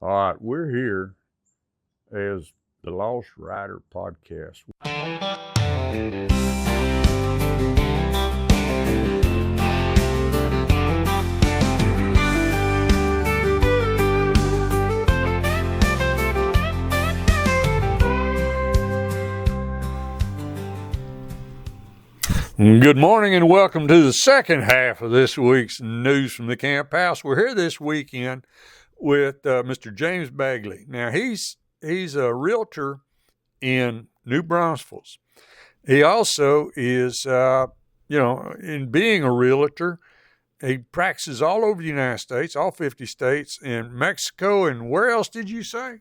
All right, we're here as the Lost Rider Podcast. Good morning and welcome to the second half of this week's News from the Camp House. We're here this weekend with Mr. James Bigley. Now, he's a realtor in New Braunfels. He also is, in being a realtor, he practices all over the United States, all 50 states, in Mexico, and where else did you say?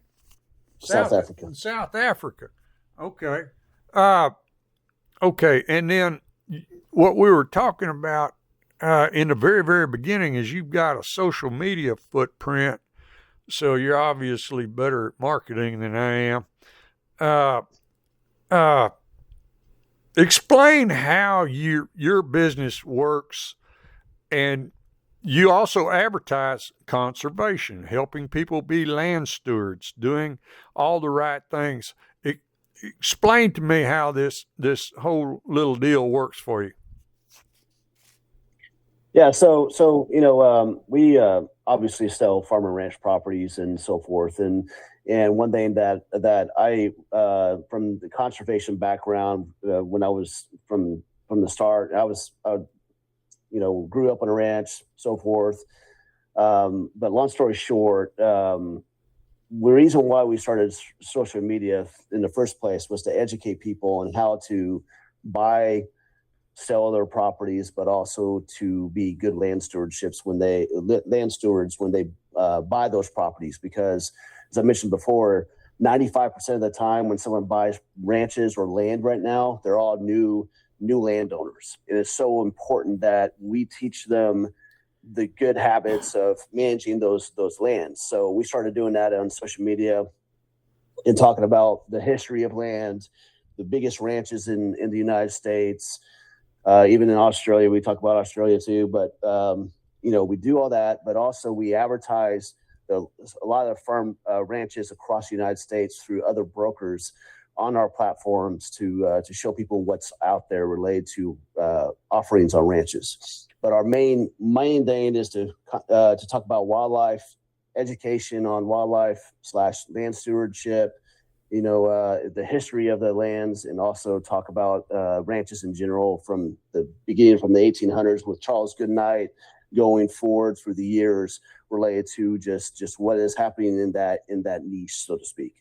South Africa. South Africa. Okay. Okay, and then what we were talking about in the very, very beginning is you've got a social media footprint, so you're obviously better at marketing than I am. Explain how your business works, and you also advertise conservation, helping people be land stewards, doing all the right things. Explain to me how this whole little deal works for you. Yeah, so we obviously sell farm and ranch properties and so forth, and one thing that I from the conservation background, when I was from the start, I grew up on a ranch, so forth. But long story short, the reason why we started social media in the first place was to educate people on how to sell their properties, but also to be good land stewards when they buy those properties. Because, as I mentioned before, 95% of the time when someone buys ranches or land right now, they're all new landowners. And it's so important that we teach them the good habits of managing those lands. So we started doing that on social media and talking about the history of land, the biggest ranches in the United States, even in Australia. We talk about Australia too, but we do all that, but also we advertise a lot of farm ranches across the United States through other brokers on our platforms to show people what's out there related to offerings on ranches. But our main thing is to talk about wildlife, education on wildlife / land stewardship, the history of the lands, and also talk about ranches in general from the beginning, from the 1800s with Charles Goodnight, going forward through the years related to just what is happening in that niche, so to speak.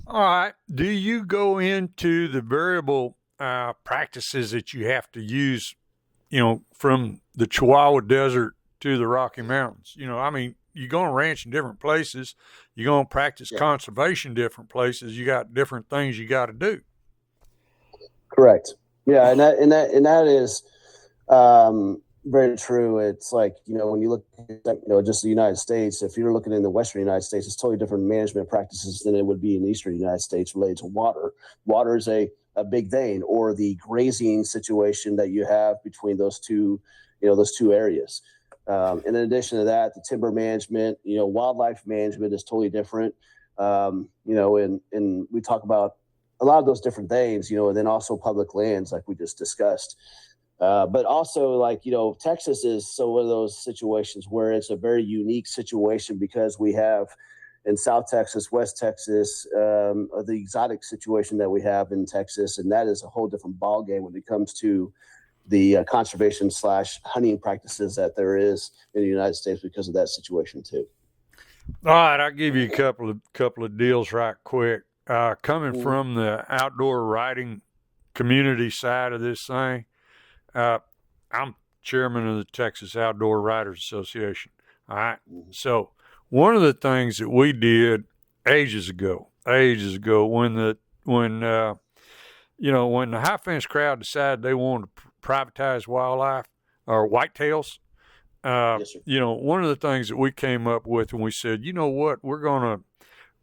All right. Do you go into the variable practices that you have to use, from the Chihuahua Desert to the Rocky Mountains? You're going to ranch in different places. You're going to practice conservation in different places. You got different things you got to do. Correct. Yeah, and that is very true. It's like, when you look at just the United States, if you're looking in the Western United States, it's totally different management practices than it would be in the Eastern United States related to water. Water is a big thing, or the grazing situation that you have between those two areas. And in addition to that, the timber management, wildlife management is totally different. And we talk about a lot of those different things, and then also public lands, like we just discussed. But also, Texas is one of those situations where it's a very unique situation, because we have in South Texas, West Texas, the exotic situation that we have in Texas, and that is a whole different ballgame when it comes to the conservation / hunting practices that there is in the United States because of that situation too. All right, I'll give you a couple of deals right quick. Coming from the outdoor riding community side of this thing, I'm chairman of the Texas Outdoor Riders Association. All right, so one of the things that we did ages ago, when the high fence crowd decided they wanted to privatize wildlife or whitetails, Yes, sir. one of the things that we came up with, and we said, we're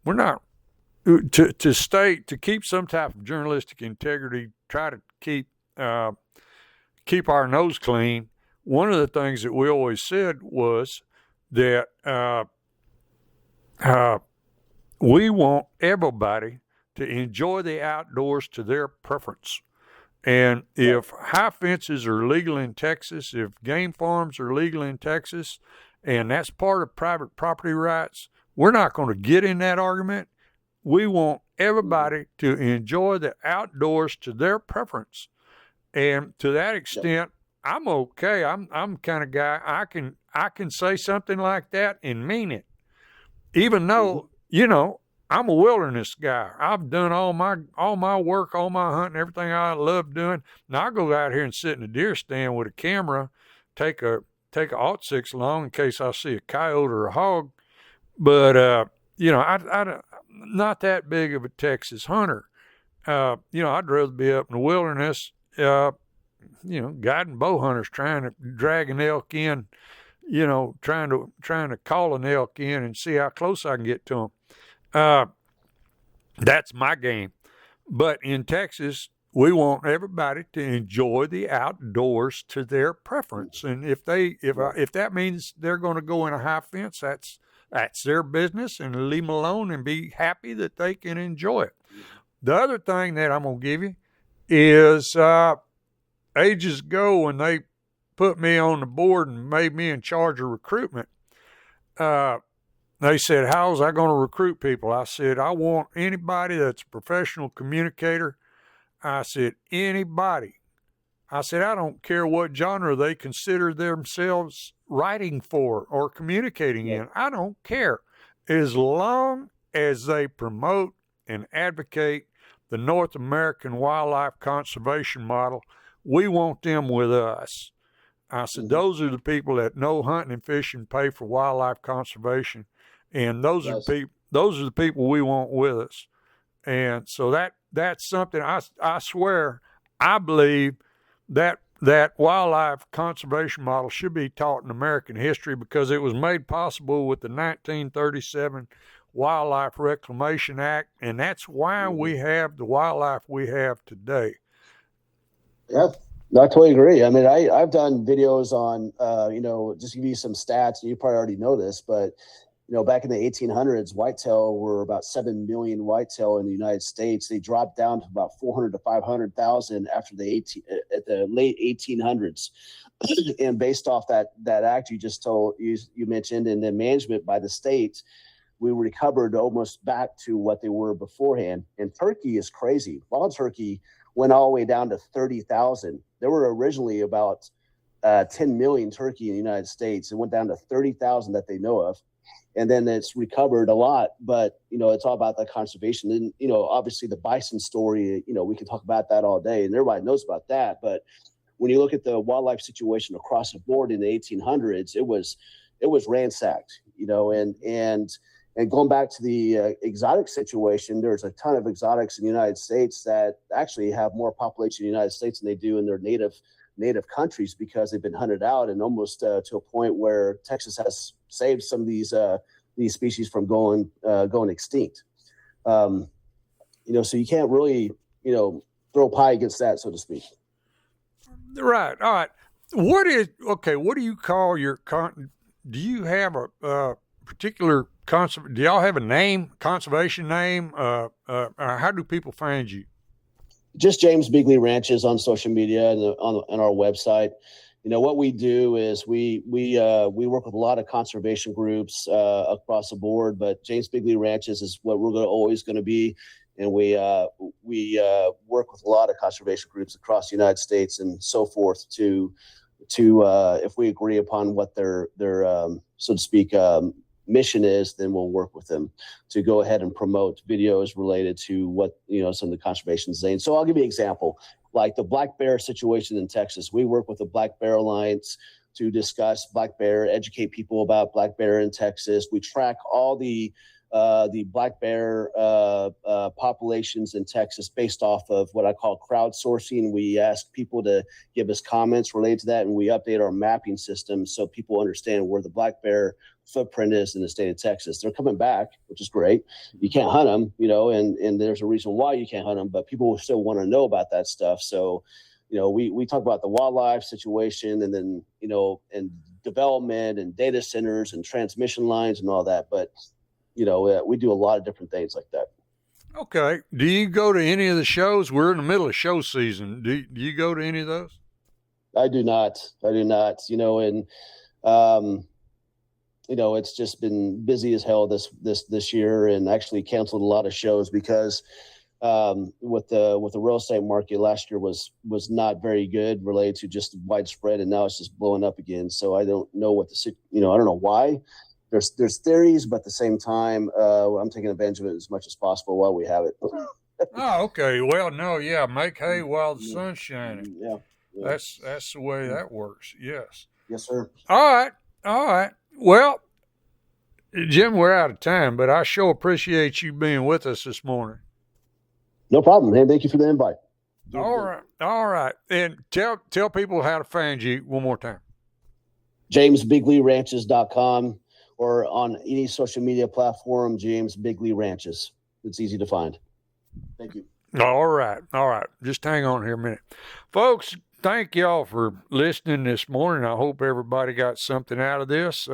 not to keep some type of journalistic integrity, try to keep our nose clean. One of the things that we always said was that we want everybody to enjoy the outdoors to their preference. And if high fences are legal in Texas, if game farms are legal in Texas, and that's part of private property rights, we're not going to get in that argument. We want everybody to enjoy the outdoors to their preference. And to that extent, I'm okay. I'm kind of guy I can say something like that and mean it. Even though, I'm a wilderness guy. I've done all my work, all my hunting, everything I love doing. Now I go out here and sit in a deer stand with a camera, take a .06 along in case I see a coyote or a hog. But I'm not that big of a Texas hunter. I'd rather be up in the wilderness. Guiding bow hunters trying to drag an elk in. Trying to call an elk in and see how close I can get to them. That's my game. But in Texas, we want everybody to enjoy the outdoors to their preference. And if that means they're going to go in a high fence, that's their business, and leave them alone and be happy that they can enjoy it. The other thing that I'm going to give you is ages ago when they put me on the board and made me in charge of recruitment, they said, how was I going to recruit people? I said, I want anybody that's a professional communicator. I said, anybody. I said, I don't care what genre they consider themselves writing for or communicating in. I don't care. As long as they promote and advocate the North American wildlife conservation model, we want them with us. I said, those are the people that know hunting and fishing, pay for wildlife conservation, and those are the people we want with us. And so that's something I swear I believe that wildlife conservation model should be taught in American history because it was made possible with the 1937 Wildlife Reclamation Act, and that's why we have the wildlife we have today. Yeah. No, I totally agree. I mean, I've done videos on, just to give you some stats, and you probably already know this, but, back in the 1800s, whitetail were about 7 million whitetail in the United States. They dropped down to about 400 to 500,000 after at the late 1800s. And based off that act you mentioned, and then management by the state, we recovered almost back to what they were beforehand. And turkey is crazy. Wild turkey went all the way down to 30,000. There were originally about 10 million turkey in the United States. It went down to 30,000 that they know of. And then it's recovered a lot, but, it's all about that conservation. And, obviously the bison story, we can talk about that all day and everybody knows about that. But when you look at the wildlife situation across the board in the 1800s, it was ransacked, and going back to the exotic situation, there's a ton of exotics in the United States that actually have more population in the United States than they do in their native countries because they've been hunted out, and almost to a point where Texas has saved some of these species from going extinct. So you can't really throw pie against that, so to speak. Right. All right. What do you call your do you have a particular do y'all have a name, conservation name? How do people find you? Just James Bigley Ranches on social media and on our website. What we do is we work with a lot of conservation groups across the board, but James Bigley Ranches is what we're always going to be. And we work with a lot of conservation groups across the United States and so forth to if we agree upon what their so to speak mission is, then we'll work with them to go ahead and promote videos related to what some of the conservation is saying. So I'll give you an example, like the black bear situation in Texas. We work with the Black Bear Alliance to discuss black bear, educate people about black bear in Texas. We track all the black bear populations in Texas based off of what I call crowdsourcing. We ask people to give us comments related to that, and we update our mapping system so people understand where the black bear footprint is in the state of Texas. They're coming back, which is great. You can't hunt them, and there's a reason why you can't hunt them, but people still want to know about that stuff. So, we talk about the wildlife situation and then, and development and data centers and transmission lines and all that. But we do a lot of different things like that. Okay. Do you go to any of the shows? We're in the middle of show season. Do you go to any of those? I do not. And it's just been busy as hell this year, and actually canceled a lot of shows because with the real estate market last year was not very good related to just widespread, and now it's just blowing up again. So I don't know I don't know why. There's theories, but at the same time, I'm taking advantage of it as much as possible while we have it. Oh, okay. Well, no, yeah, make hay while the sun's shining. Yeah. That's the way that works. Yes. Yes, sir. All right. Well, Jim, we're out of time, but I sure appreciate you being with us this morning. No problem, man. Thank you for the invite. All right. And tell people how to find you one more time. JamesBigleyRanches.com, or on any social media platform, James Bigley Ranches. It's easy to find. Thank you. All right. Just hang on here a minute. Folks, thank y'all for listening this morning. I hope everybody got something out of this.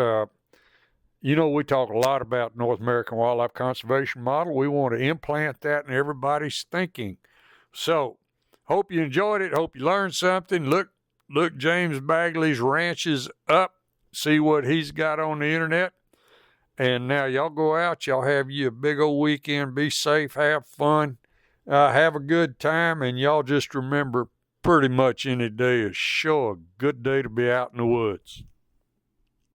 We talk a lot about North American Wildlife Conservation Model. We want to implant that in everybody's thinking. So, hope you enjoyed it. Hope you learned something. Look James Bagley's ranches up. See what he's got on the internet. And now y'all go out. Y'all have you a big old weekend. Be safe. Have fun. Have a good time. And y'all just remember, pretty much any day is sure a good day to be out in the woods.